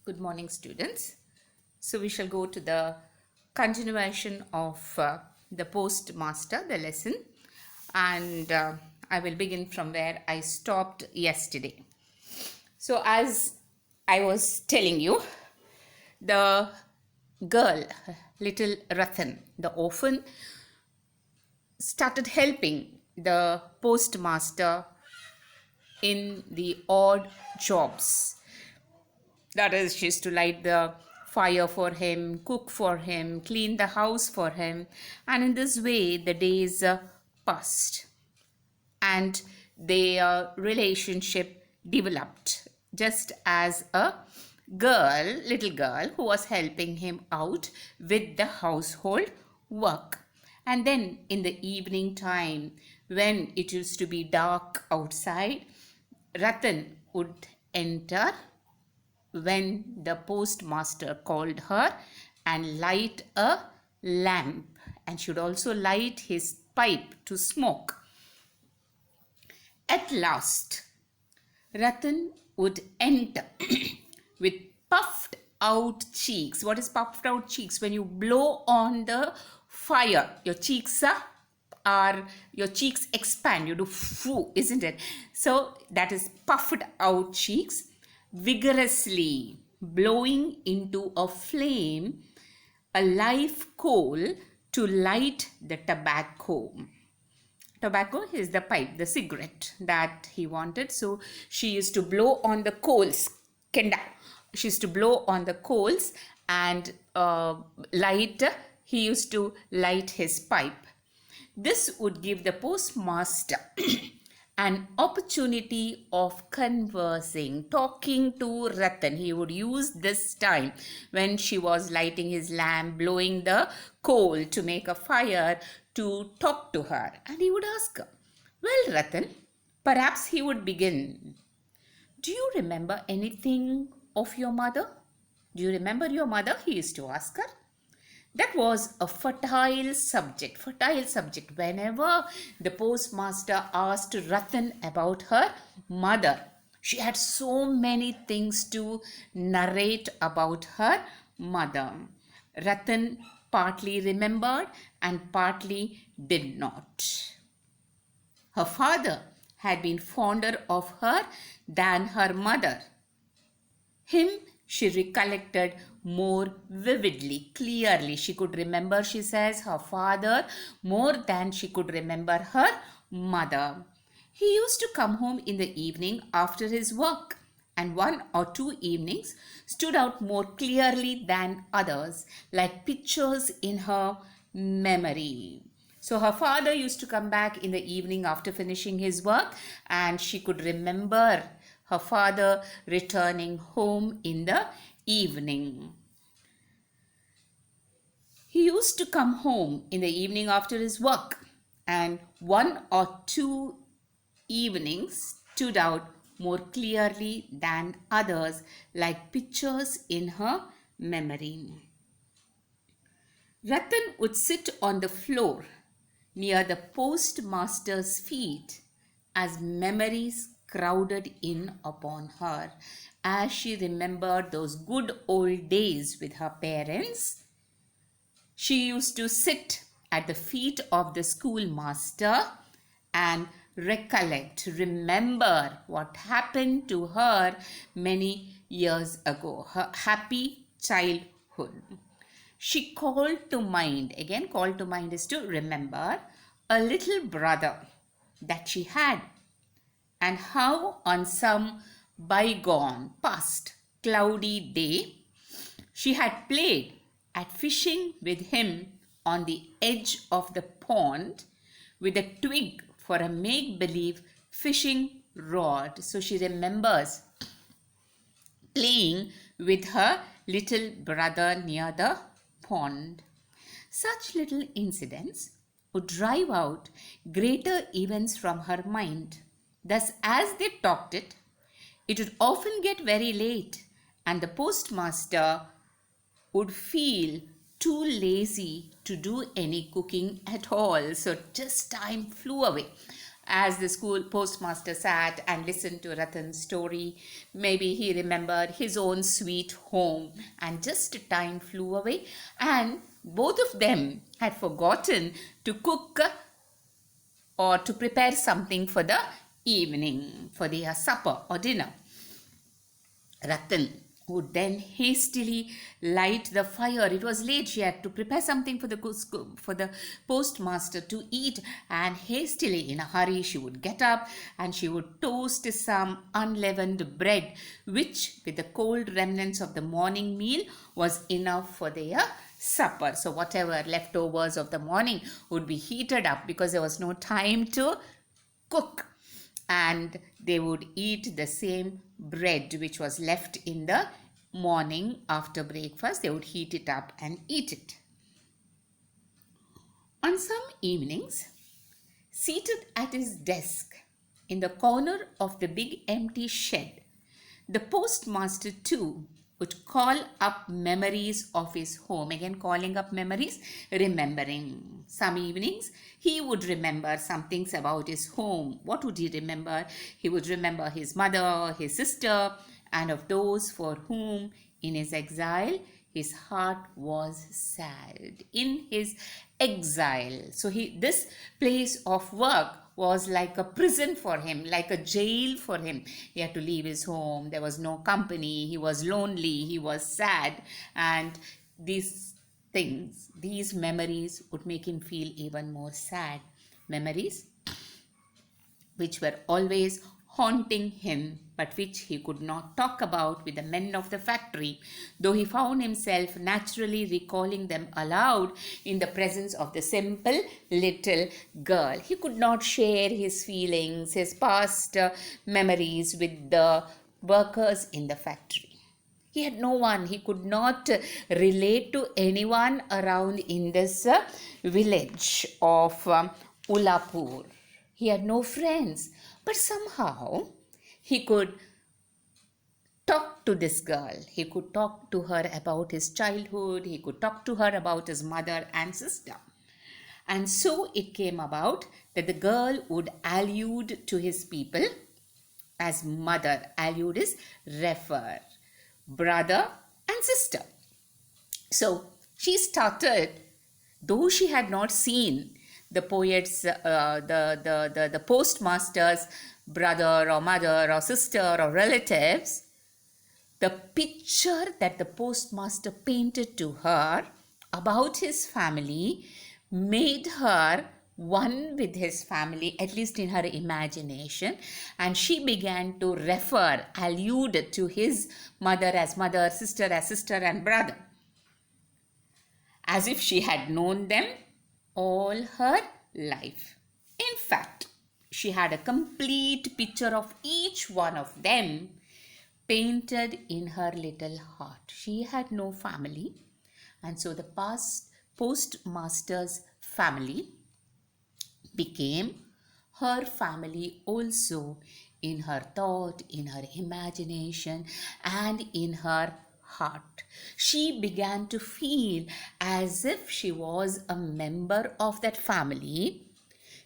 Good morning, students. So we shall go to the continuation of the Postmaster, the lesson, and I will begin from where I stopped yesterday. So as I was telling you, the girl, little Ratan, the orphan, started helping the postmaster in the odd jobs. That is, she used to light the fire for him, cook for him, clean the house for him, and in this way the days passed and their relationship developed just as a little girl who was helping him out with the household work. And then in the evening time, when it used to be dark outside, Ratan would enter when the postmaster called her and light a lamp, and should also light his pipe to smoke. At last, Ratan would enter with puffed out cheeks. What is puffed out cheeks? When you blow on the fire, your cheeks expand. You do foo, isn't it? So that is puffed out cheeks, vigorously blowing into a flame a live coal to light the tobacco. Tobacco is the pipe, the cigarette that he wanted. So she used to blow on the coals. Kenda. She used to blow on the coals and he used to light his pipe. This would give the postmaster an opportunity of conversing, talking to Ratan. He would use this time when she was lighting his lamp, blowing the coal to make a fire, to talk to her. And he would ask her, "Well, Ratan," perhaps he would begin, "do you remember anything of your mother? Do you remember your mother?" He used to ask her. That was a fertile subject. Whenever the postmaster asked Ratan about her mother, she had so many things to narrate about her mother. Ratan partly remembered and partly did not. Her father had been fonder of her than her mother. Him she recollected more vividly, clearly. She could remember, she says, her father more than she could remember her mother. He used to come home in the evening after his work, and one or two evenings stood out more clearly than others, like pictures in her memory. So her father used to come back in the evening after finishing his work, and she could remember her father returning home in the evening. He used to come home in the evening after his work, and one or two evenings stood out more clearly than others, like pictures in her memory. Ratan would sit on the floor near the postmaster's feet as memories crowded in upon her, as she remembered those good old days with her parents. She used to sit at the feet of the schoolmaster and remember what happened to her many years ago, her happy childhood. She called to mind is to remember, a little brother that she had, and how on some bygone, past, cloudy day, she had played at fishing with him on the edge of the pond with a twig for a make-believe fishing rod. So she remembers playing with her little brother near the pond. Such little incidents would drive out greater events from her mind. Thus, as they talked it would often get very late, and the postmaster would feel too lazy to do any cooking at all. So just time flew away. As the school postmaster sat and listened to Ratan's story, maybe he remembered his own sweet home, and just time flew away, and both of them had forgotten to cook or to prepare something for the evening, for their supper or dinner. Ratan would then hastily light the fire. It was late. She had to prepare something for the postmaster to eat, and hastily, in a hurry, she would get up and she would toast some unleavened bread, which, with the cold remnants of the morning meal, was enough for their supper. So whatever leftovers of the morning would be heated up because there was no time to cook, and they would eat the same bread which was left in the morning after breakfast. They would heat it up and eat it. On some evenings, seated at his desk in the corner of the big empty shed, the postmaster too would call up memories of his home. Again, calling up memories, remembering. Some evenings, he would remember some things about his home. What would he remember? He would remember his mother, his sister, and of those for whom, in his exile, his heart was sad. In his exile. So this place of work was like a prison for him, like a jail for him. He had to leave his home. There was no company. He was lonely. He was sad. And these things, these memories would make him feel even more sad. Memories which were always haunting him, but which he could not talk about with the men of the factory, though he found himself naturally recalling them aloud in the presence of the simple little girl. He could not share his feelings, his past memories with the workers in the factory. He had no one. He could not relate to anyone around in this village of Ullapur. He had no friends, but somehow he could talk to this girl. He could talk to her about his childhood. He could talk to her about his mother and sister. And so it came about that the girl would allude to his people as mother. Allude is refer, brother and sister. So she started, though she had not seen the poet's, the postmaster's brother or mother or sister or relatives, the picture that the postmaster painted to her about his family made her one with his family, at least in her imagination, and she began to refer, allude to his mother as mother, sister as sister, and brother, as if she had known them all her life. In fact, she had a complete picture of each one of them painted in her little heart. She had no family, and so the postmaster's family became her family also, in her thought, in her imagination, and in her heart. She began to feel as if she was a member of that family.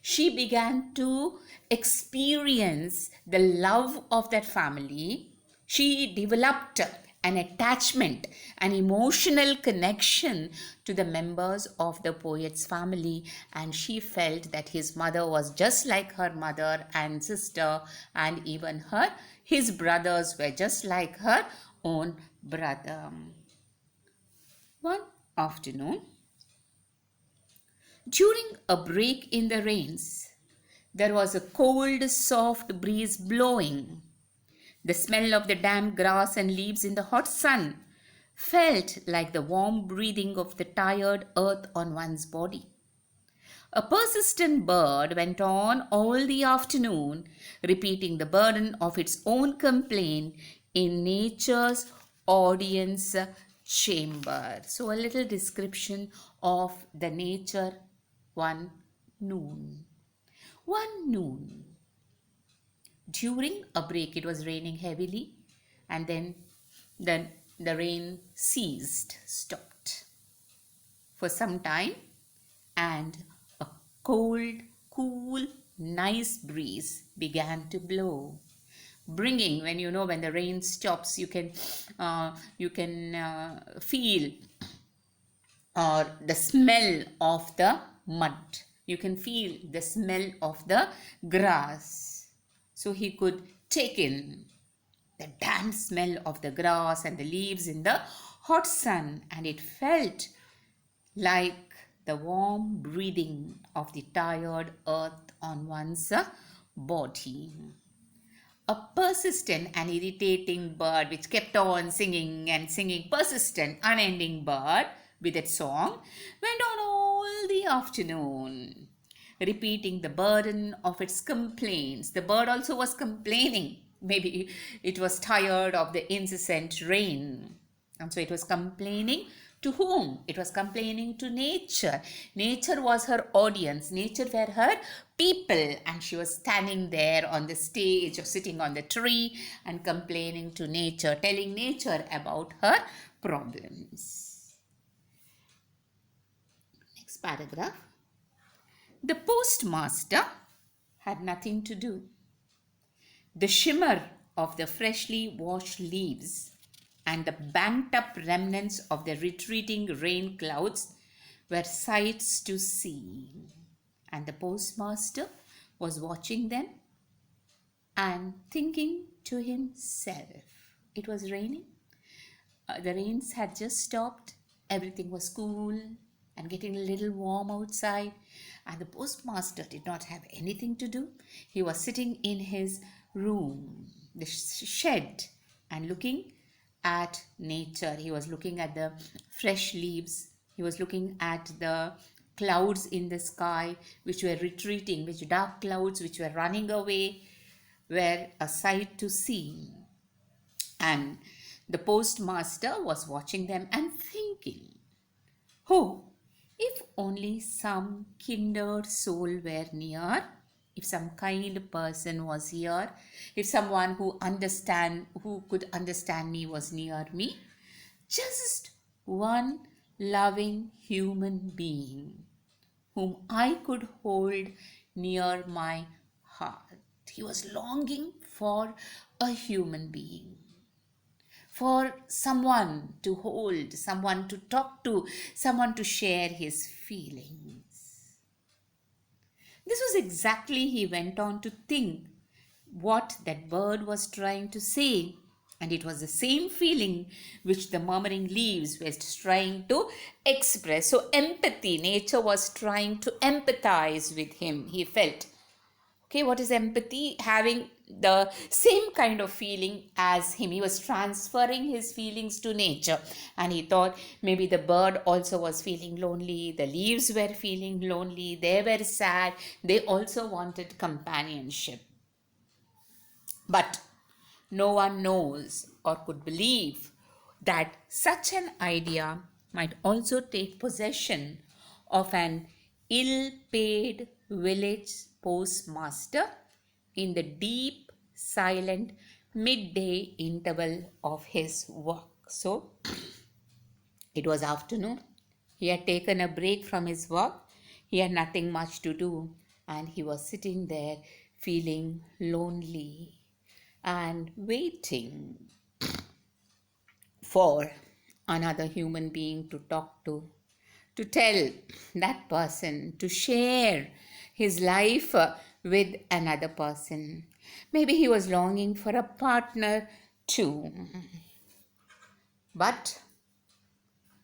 She began to experience the love of that family. She developed an attachment, an emotional connection to the members of the poet's family, and she felt that his mother was just like her mother and sister, and even his brothers were just like her own brother. One afternoon, during a break in the rains, there was a cold, soft breeze blowing. The smell of the damp grass and leaves in the hot sun felt like the warm breathing of the tired earth on one's body. A persistent bird went on all the afternoon, repeating the burden of its own complaint in nature's audience chamber. So, a little description of the nature one noon. One noon, during a break, it was raining heavily, and then the rain stopped for some time, and a cold, cool nice breeze began to blow, bringing, when the rain stops, you can feel or the smell of the mud. You can feel the smell of the grass. So he could take in the damp smell of the grass and the leaves in the hot sun, and it felt like the warm breathing of the tired earth on one's body. A persistent and irritating bird which kept on singing and singing, persistent, unending bird with its song, went on all the afternoon, repeating the burden of its complaints. The bird also was complaining. Maybe it was tired of the incessant rain. And so it was complaining to whom? It was complaining to nature. Nature was her audience. Nature were her people. And she was standing there on the stage or sitting on the tree and complaining to nature, telling nature about her problems. Next paragraph. The postmaster had nothing to do. The shimmer of the freshly washed leaves and the banked up remnants of the retreating rain clouds were sights to see. And the postmaster was watching them and thinking to himself. It was raining. The rains had just stopped. Everything was cool and getting a little warm outside. And the postmaster did not have anything to do. He was sitting in his room, the shed, and looking at nature. He was looking at the fresh leaves. He was looking at the clouds in the sky which were retreating, which dark clouds which were running away were a sight to see. And the postmaster was watching them and thinking, oh, if only some kindred soul were near, if some kind person was here, if someone who could understand me was near me, just one loving human being whom I could hold near my heart. He was longing for a human being, for someone to hold, someone to talk to, someone to share his feelings. This was exactly, he went on to think, what that bird was trying to say. And it was the same feeling which the murmuring leaves were trying to express. So empathy, nature was trying to empathize with him, he felt. Okay, what is empathy? Having the same kind of feeling as him. He was transferring his feelings to nature. And he thought maybe the bird also was feeling lonely. The leaves were feeling lonely. They were sad. They also wanted companionship. But no one knows or could believe that such an idea might also take possession of an ill-paid village postmaster in the deep, silent midday interval of his work. So, it was afternoon. He had taken a break from his work. He had nothing much to do, and he was sitting there feeling lonely and waiting for another human being to talk to tell that person, to share his life with another person. Maybe he was longing for a partner too. But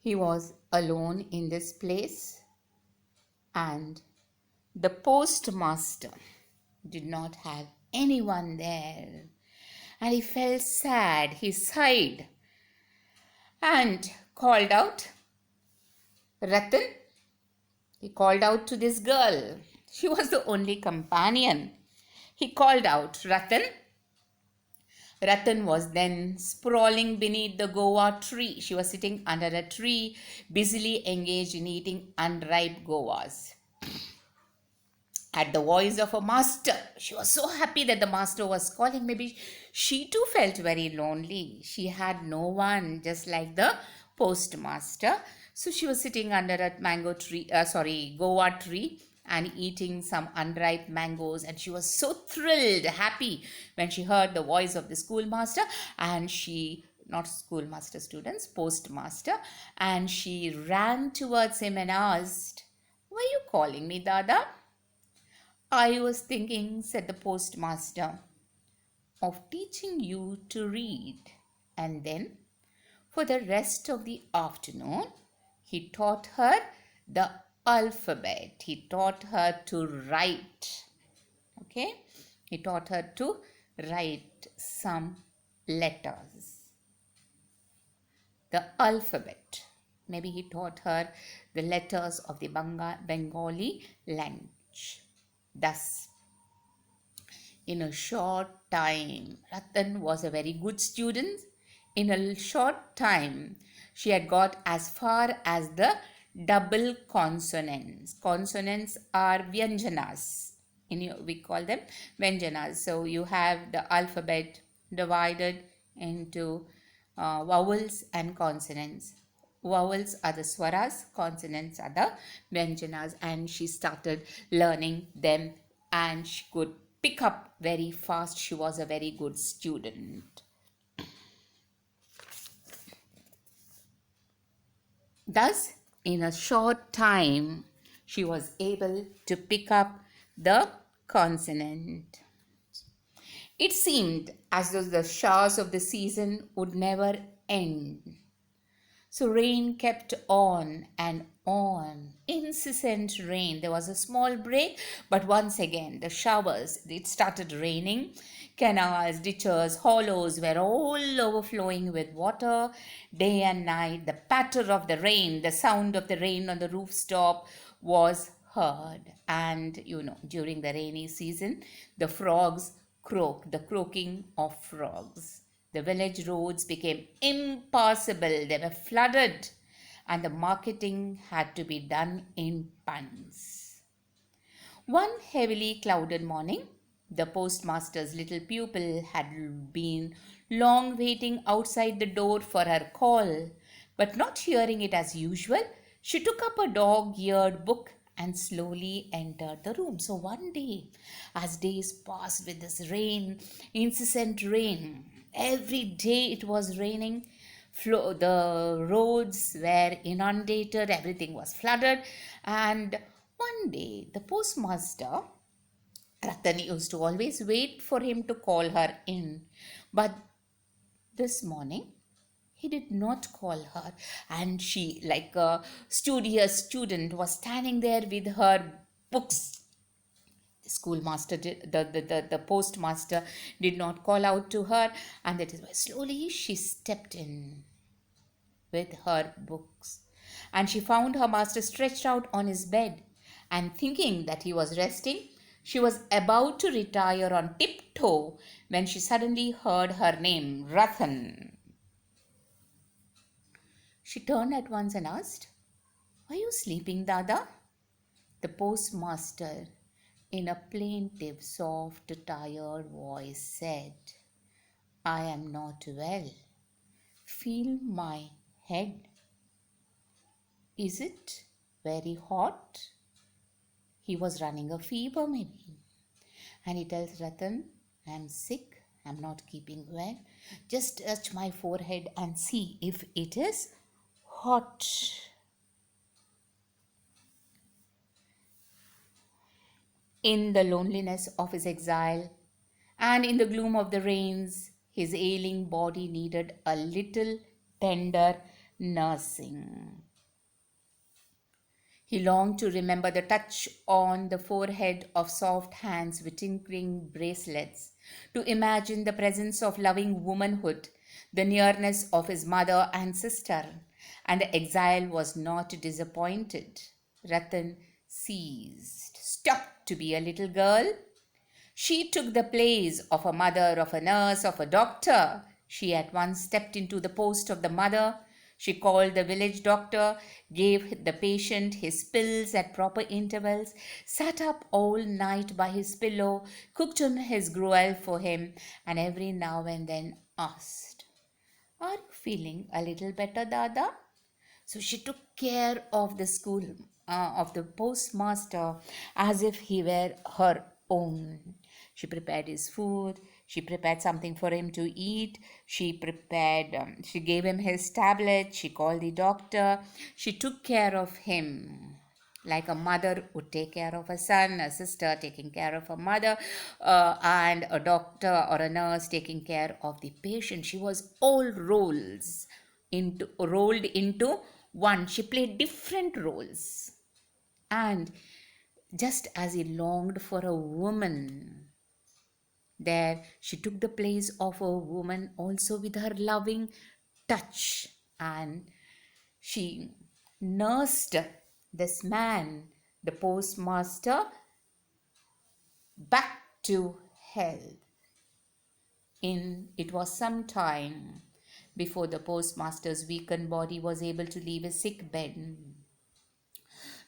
he was alone in this place, and the postmaster did not have anyone there. And he felt sad. He sighed and called out, Ratan. He called out to this girl. She was the only companion. He called out, Ratan. Ratan was then sprawling beneath the guava tree. She was sitting under a tree, busily engaged in eating unripe guavas. At the voice of a master, she was so happy that the master was calling. Maybe she too felt very lonely. She had no one, just like the postmaster. So she was sitting under a guava tree and eating some unripe mangoes. And she was so thrilled, happy when she heard the voice of the schoolmaster. And she, not schoolmaster students, postmaster, and she ran towards him and asked, "Were you calling me, Dada?" "I was thinking," said the postmaster, "of teaching you to read." And then, for the rest of the afternoon, he taught her the alphabet. He taught her to write. Okay? He taught her to write some letters. The alphabet. Maybe he taught her the letters of the Bengali language. Thus, in a short time, Ratan was a very good student. In a short time, she had got as far as the double consonants. Consonants are vyanjanas. We call them vyanjanas. So you have the alphabet divided into vowels and consonants. Vowels are the swaras, consonants are the vyanjanas, and she started learning them and she could pick up very fast. She was a very good student. Thus, in a short time, she was able to pick up the consonant. It seemed as though the showers of the season would never end. So rain kept on and on, incessant rain. There was a small break, but once again the showers, it started raining. Canals, ditches, hollows were all overflowing with water. Day and night, the patter of the rain, the sound of the rain on the rooftop was heard. And during the rainy season, the frogs croak, the croaking of frogs. The village roads became impassable. They were flooded, and the marketing had to be done in punts. One heavily clouded morning, the postmaster's little pupil had been long waiting outside the door for her call, but not hearing it as usual, she took up a dog-eared book and slowly entered the room. So one day, as days passed with this rain, incessant rain, every day it was raining, the roads were inundated, everything was flooded, and one day the postmaster, Ratan, used to always wait for him to call her in, but this morning he did not call her, and she, like a studious student, was standing there with her books. The schoolmaster did, the postmaster did not call out to her, and that is why slowly she stepped in with her books, and she found her master stretched out on his bed, and thinking that he was resting, she was about to retire on tiptoe when she suddenly heard her name, Ratan. She turned at once and asked, "Are you sleeping, Dada?" The postmaster, in a plaintive, soft, tired voice, said, "I am not well. Feel my head. Is it very hot?" He was running a fever, maybe. And he tells Ratan, "I am sick. I am not keeping well. Just touch my forehead and see if it is hot." In the loneliness of his exile and in the gloom of the rains, his ailing body needed a little tender nursing. He longed to remember the touch on the forehead of soft hands with tinkling bracelets, to imagine the presence of loving womanhood, the nearness of his mother and sister, and the exile was not disappointed. Ratan ceased, stopped to be a little girl. She took the place of a mother, of a nurse, of a doctor. She at once stepped into the post of the mother. She called the village doctor, gave the patient his pills at proper intervals, sat up all night by his pillow, cooked him his gruel for him, and every now and then asked, "Are you feeling a little better, Dada?" So she took care of the school, of the postmaster, as if he were her own. She prepared his food. She prepared something for him to eat. She gave him his tablet. She called the doctor. She took care of him like a mother would take care of a son, a sister taking care of a mother, and a doctor or a nurse taking care of the patient. She was all rolled into one. She played different roles. And just as he longed for a woman, there she took the place of a woman also with her loving touch, and she nursed this man, the postmaster, back to health. It was some time before the postmaster's weakened body was able to leave his sick bed.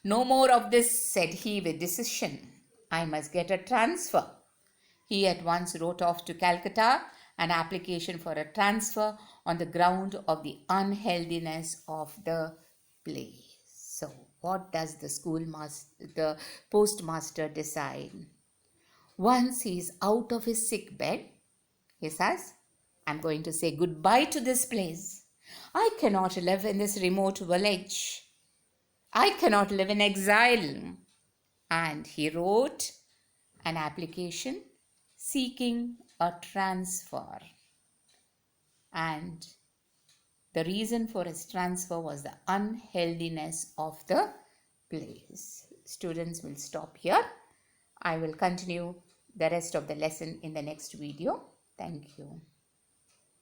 No more of this, said he with decision. I must get a transfer. He at once wrote off to Calcutta an application for a transfer on the ground of the unhealthiness of the place. So, what does the postmaster decide? Once he is out of his sick bed, he says, I'm going to say goodbye to this place. I cannot live in this remote village. I cannot live in exile. And he wrote an application seeking a transfer. And the reason for his transfer was the unhealthiness of the place. Students will stop here. I will continue the rest of the lesson in the next video. Thank you.